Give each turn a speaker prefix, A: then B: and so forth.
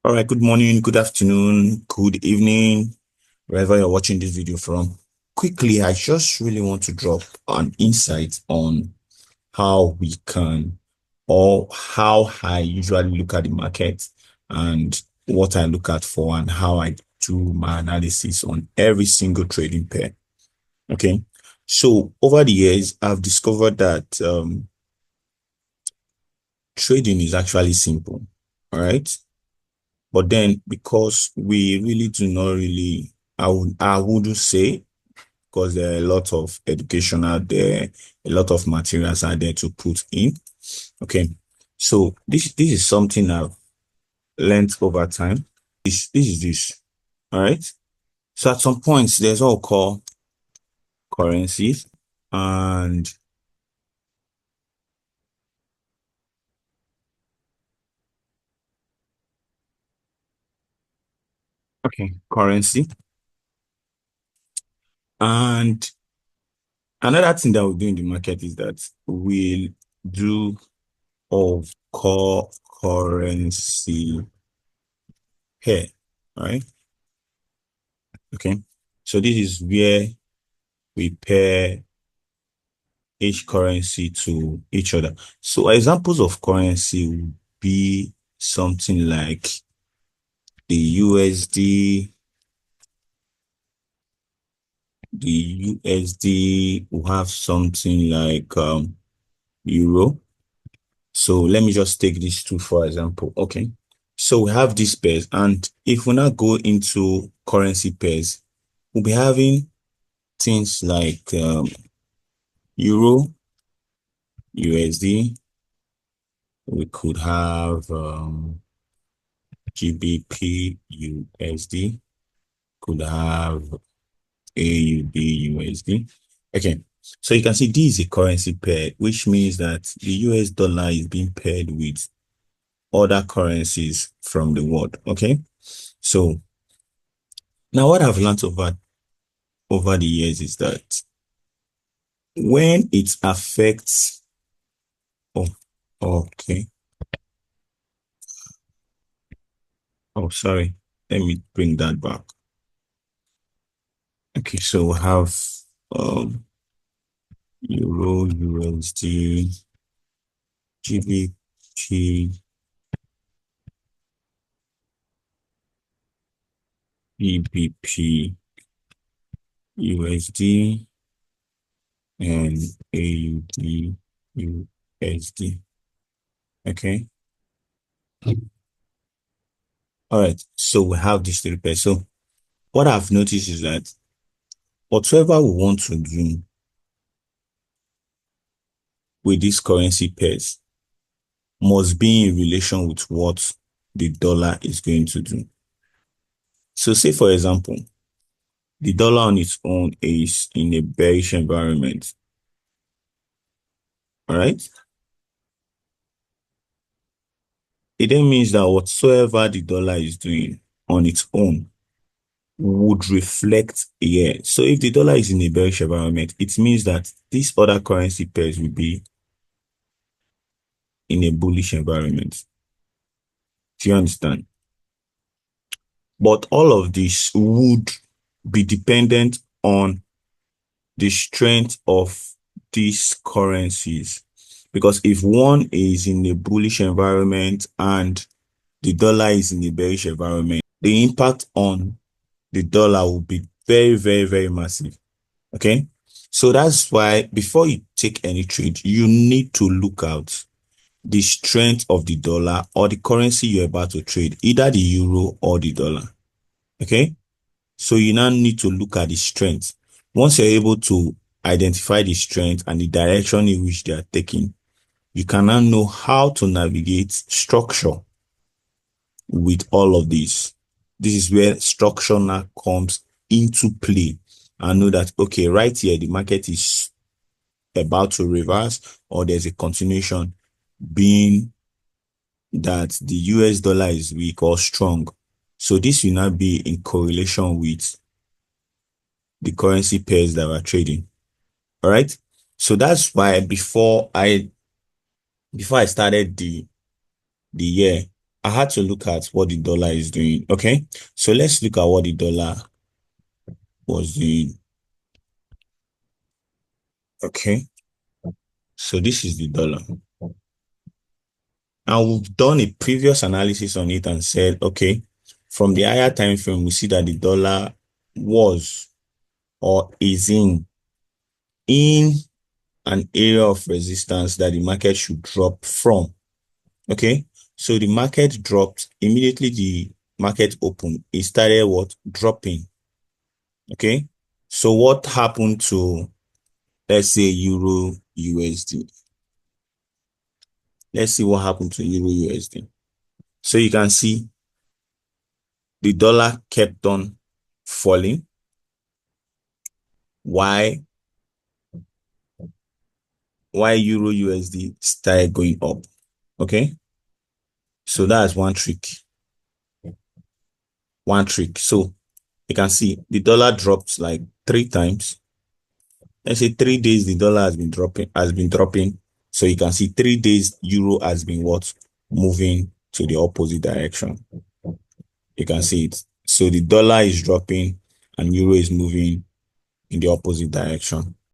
A: All right, good morning, good afternoon, good evening, wherever you're watching this video from. Quickly, I just really want to drop an insight on how we can, or how I usually look at the market and what I look at for and how I do my analysis on every single trading pair. Okay. So over the years, I've discovered that trading is actually simple. All right. But then because we really do not really, I wouldn't say, because there are a lot of education out there, a lot of materials out there to put in. Okay. So this is something I've learned over time. This. All right. So at some points there's what we call currencies and okay, currency. And another thing that we do in the market is that we'll do of core currency here, right? Okay. So this is where we pair each currency to each other. So examples of currency would be something like the USD, the USD will have something like Euro. So let me just take these two for example. Okay. So we have these pairs, and if we now go into currency pairs, we'll be having things like Euro, USD. We could have GBP, USD. Could have AUD, USD. Okay. So you can see this is a currency pair, which means that the US dollar is being paired with other currencies from the world. Okay. So now what I've learned over the years is that when it affects, oh, okay. Oh, sorry. Let me bring that back. Okay, so we have Euro, USD, GBP, BBP, USD, and AUD, USD. Okay. All right. So we have these three pairs. So what I've noticed is that whatever we want to do with these currency pairs must be in relation with what the dollar is going to do. So say, for example, the dollar on its own is in a bearish environment. All right. It then means that whatsoever the dollar is doing on its own would reflect here. So if the dollar is in a bearish environment, it means that these other currency pairs will be in a bullish environment. Do you understand? But all of this would be dependent on the strength of these currencies. Because if one is in a bullish environment and the dollar is in a bearish environment, the impact on the dollar will be very, very, very massive. Okay. So that's why before you take any trade, you need to look out the strength of the dollar or the currency you're about to trade, either the euro or the dollar. Okay. So you now need to look at the strength. Once you're able to identify the strength and the direction in which they are taking, you can now know how to navigate structure with all of this. This is where structure now comes into play and know that, okay, right here, the market is about to reverse or there's a continuation, being that the US dollar is weak or strong. So this will not be in correlation with the currency pairs that we're trading. All right. So that's why before I started the year, I had to look at what the dollar is doing. Okay, so let's look at what the dollar was doing. Okay, so this is the dollar. And we've done a previous analysis on it and said, okay, from the higher time frame, we see that the dollar was or is in an area of resistance that the market should drop from. Okay, so the market dropped immediately. The market opened. It started what? Dropping. Okay, so what happened to, let's say, Euro USD? Let's see what happened to Euro USD. So you can see the dollar kept on falling. Why? Why Euro USD started going up? Okay, so that's one trick. One trick. So you can see the dollar dropped like 3 times. Let's say 3 days the dollar has been dropping. So you can see 3 days euro has been what? Moving to the opposite direction. You can see it. So the dollar is dropping and euro is moving in the opposite direction.